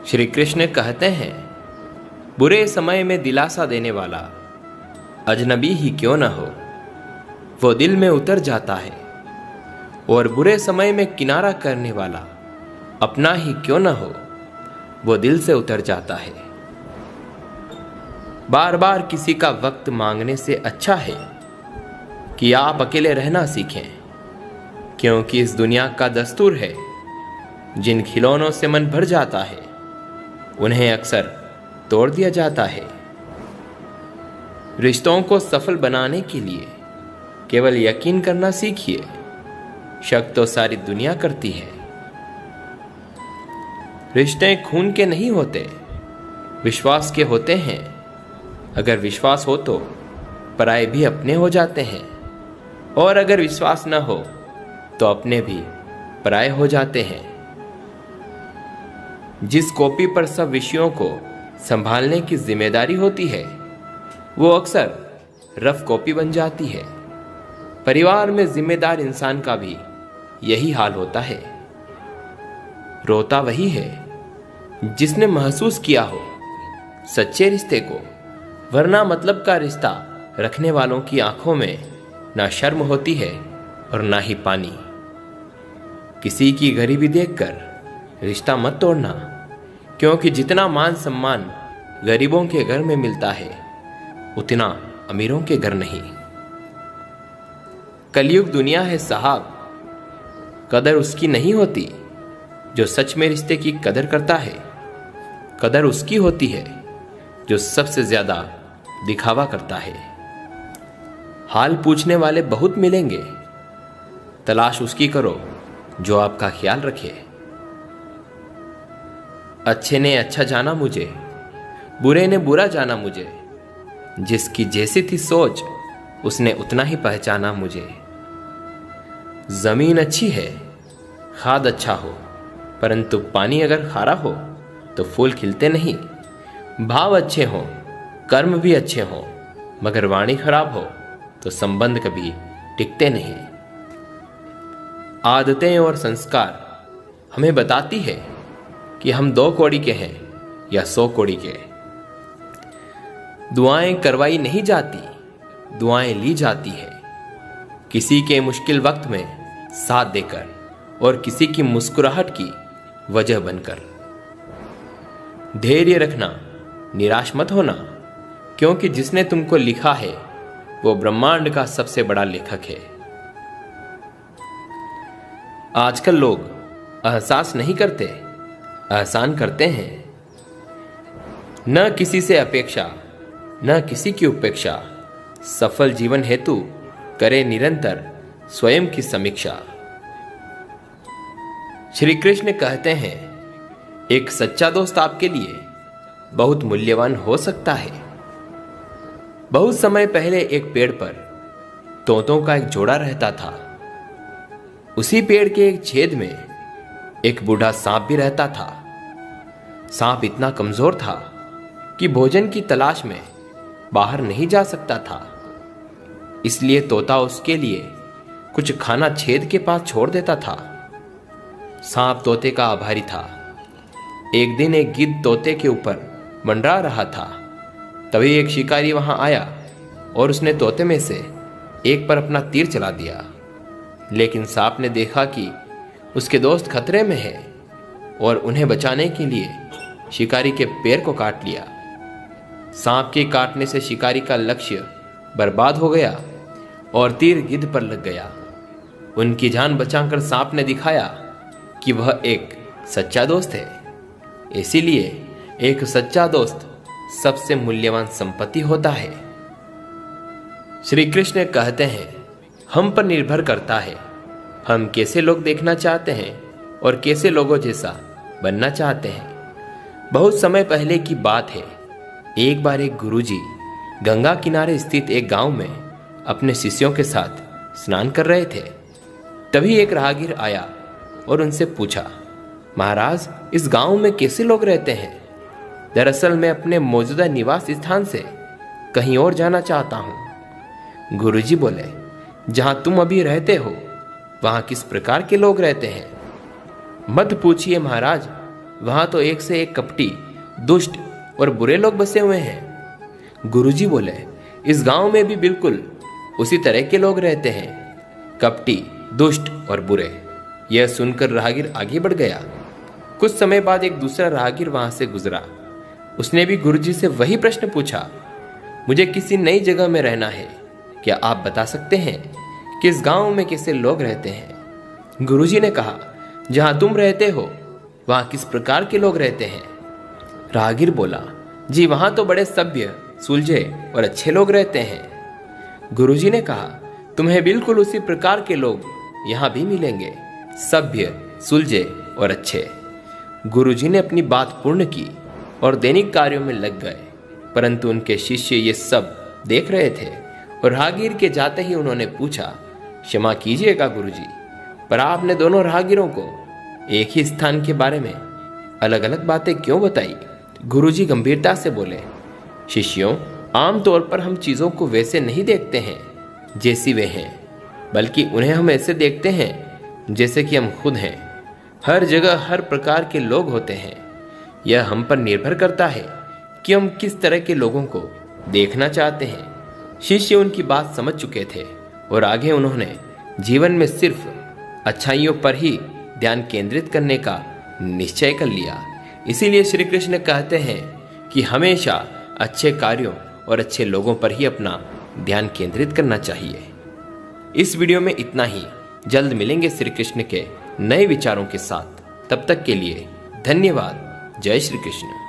श्री कृष्ण कहते हैं, बुरे समय में दिलासा देने वाला अजनबी ही क्यों न हो, वो दिल में उतर जाता है। और बुरे समय में किनारा करने वाला अपना ही क्यों न हो, वो दिल से उतर जाता है। बार बार किसी का वक्त मांगने से अच्छा है कि आप अकेले रहना सीखें, क्योंकि इस दुनिया का दस्तूर है, जिन खिलौनों से मन भर जाता है उन्हें अक्सर तोड़ दिया जाता है। रिश्तों को सफल बनाने के लिए केवल यकीन करना सीखिए, शक तो सारी दुनिया करती है। रिश्ते खून के नहीं होते, विश्वास के होते हैं। अगर विश्वास हो तो पराये भी अपने हो जाते हैं, और अगर विश्वास न हो तो अपने भी पराये हो जाते हैं। जिस कॉपी पर सब विषयों को संभालने की जिम्मेदारी होती है, वो अक्सर रफ कॉपी बन जाती है। परिवार में जिम्मेदार इंसान का भी यही हाल होता है। रोता वही है जिसने महसूस किया हो सच्चे रिश्ते को, वरना मतलब का रिश्ता रखने वालों की आंखों में ना शर्म होती है और ना ही पानी। किसी की गरीबी देखकर रिश्ता मत तोड़ना, क्योंकि जितना मान सम्मान गरीबों के घर में मिलता है उतना अमीरों के घर नहीं। कलयुग दुनिया है साहब, कदर उसकी नहीं होती जो सच में रिश्ते की कदर करता है। कदर उसकी होती है जो सबसे ज्यादा दिखावा करता है। हाल पूछने वाले बहुत मिलेंगे, तलाश उसकी करो जो आपका ख्याल रखे। अच्छे ने अच्छा जाना मुझे, बुरे ने बुरा जाना मुझे। जिसकी जैसी थी सोच उसने उतना ही पहचाना मुझे। जमीन अच्छी है, खाद अच्छा हो, परंतु पानी अगर खारा हो तो फूल खिलते नहीं। भाव अच्छे हों, कर्म भी अच्छे हों, मगर वाणी खराब हो तो संबंध कभी टिकते नहीं। आदतें और संस्कार हमें बताती है कि हम 2 कौड़ी के हैं या 100 कौड़ी के। दुआएं करवाई नहीं जाती, दुआएं ली जाती है। किसी के मुश्किल वक्त में साथ देकर और किसी की मुस्कुराहट की वजह बनकर। धैर्य रखना, निराश मत होना, क्योंकि जिसने तुमको लिखा है वो ब्रह्मांड का सबसे बड़ा लेखक है। आजकल लोग एहसास नहीं करते, एहसान करते हैं। न किसी से अपेक्षा, न किसी की उपेक्षा। सफल जीवन हेतु करे निरंतर स्वयं की समीक्षा। श्री कृष्ण कहते हैं, एक सच्चा दोस्त आपके लिए बहुत मूल्यवान हो सकता है। बहुत समय पहले एक पेड़ पर तोतों का एक जोड़ा रहता था। उसी पेड़ के एक छेद में एक बूढ़ा सांप भी रहता था। सांप इतना कमजोर था कि भोजन की तलाश में बाहर नहीं जा सकता था। इसलिए तोता उसके लिए कुछ खाना छेद के पास छोड़ देता था। सांप तोते का आभारी था। एक दिन एक गिद्ध तोते के ऊपर मंडरा रहा था। तभी एक शिकारी वहां आया और उसने तोते में से एक पर अपना तीर चला दिया। लेकिन सांप ने देखा कि उसके दोस्त खतरे में है और उन्हें बचाने के लिए शिकारी के पैर को काट लिया। सांप के काटने से शिकारी का लक्ष्य बर्बाद हो गया और तीर गिद्ध पर लग गया। उनकी जान बचाकर सांप ने दिखाया कि वह एक सच्चा दोस्त है। इसीलिए एक सच्चा दोस्त सबसे मूल्यवान संपत्ति होता है। श्री कृष्ण कहते हैं, हम पर निर्भर करता है हम कैसे लोग देखना चाहते हैं और कैसे लोगों जैसा बनना चाहते हैं। बहुत समय पहले की बात है। एक बार एक गुरुजी गंगा किनारे स्थित एक गांव में अपने शिष्यों के साथ स्नान कर रहे थे। तभी एक राहगीर आया और उनसे पूछा, महाराज, इस गांव में कैसे लोग रहते हैं? दरअसल मैं अपने मौजूदा निवास स्थान से कहीं और जाना चाहता हूं। गुरुजी बोले, जहां तुम अभी रहते हो वहां किस प्रकार के लोग रहते हैं? मत पूछिए महाराज, वहां तो एक से एक कपटी, दुष्ट और बुरे लोग बसे हुए हैं। गुरुजी बोले, इस गांव में भी बिल्कुल उसी तरह के लोग रहते हैं, कपटी, दुष्ट और बुरे। यह सुनकर राहगीर आगे बढ़ गया। कुछ समय बाद एक दूसरा राहगीर वहां से गुजरा। उसने भी गुरुजी से वही प्रश्न पूछा, मुझे किसी नई जगह में रहना है, क्या आप बता सकते हैं कि इस गांव में कैसे लोग रहते हैं? गुरुजी ने कहा, जहां तुम रहते हो वहां किस प्रकार के लोग रहते हैं? राहगीर बोला, जी वहां तो बड़े सभ्य, सुलझे और अच्छे लोग रहते हैं। गुरुजी ने कहा, तुम्हें बिल्कुल उसी प्रकार के लोग यहां भी मिलेंगे, सभ्य, सुलझे और अच्छे। गुरुजी ने अपनी बात पूर्ण की और दैनिक कार्यों में लग गए, परंतु उनके शिष्य ये सब देख रहे थे और राहगीर के जाते ही उन्होंने पूछा, क्षमा कीजिएगा गुरुजी, पर आपने दोनों राहगीरों को एक ही स्थान के बारे में अलग अलग बातें क्यों बताई? गुरुजी गंभीरता से बोले, शिष्यों, आमतौर पर हम चीजों को वैसे नहीं देखते हैं जैसी वे हैं, बल्कि उन्हें हम ऐसे देखते हैं जैसे कि हम खुद हैं। हर जगह हर प्रकार के लोग होते हैं। यह हम पर निर्भर करता है कि हम किस तरह के लोगों को देखना चाहते हैं। शिष्य उनकी बात समझ चुके थे और आगे उन्होंने जीवन में सिर्फ अच्छाइयों पर ही ध्यान केंद्रित करने का निश्चय कर लिया। इसीलिए श्री कृष्ण कहते हैं कि हमेशा अच्छे कार्यों और अच्छे लोगों पर ही अपना ध्यान केंद्रित करना चाहिए। इस वीडियो में इतना ही। जल्द मिलेंगे श्री कृष्ण के नए विचारों के साथ। तब तक के लिए धन्यवाद। जय श्री कृष्ण।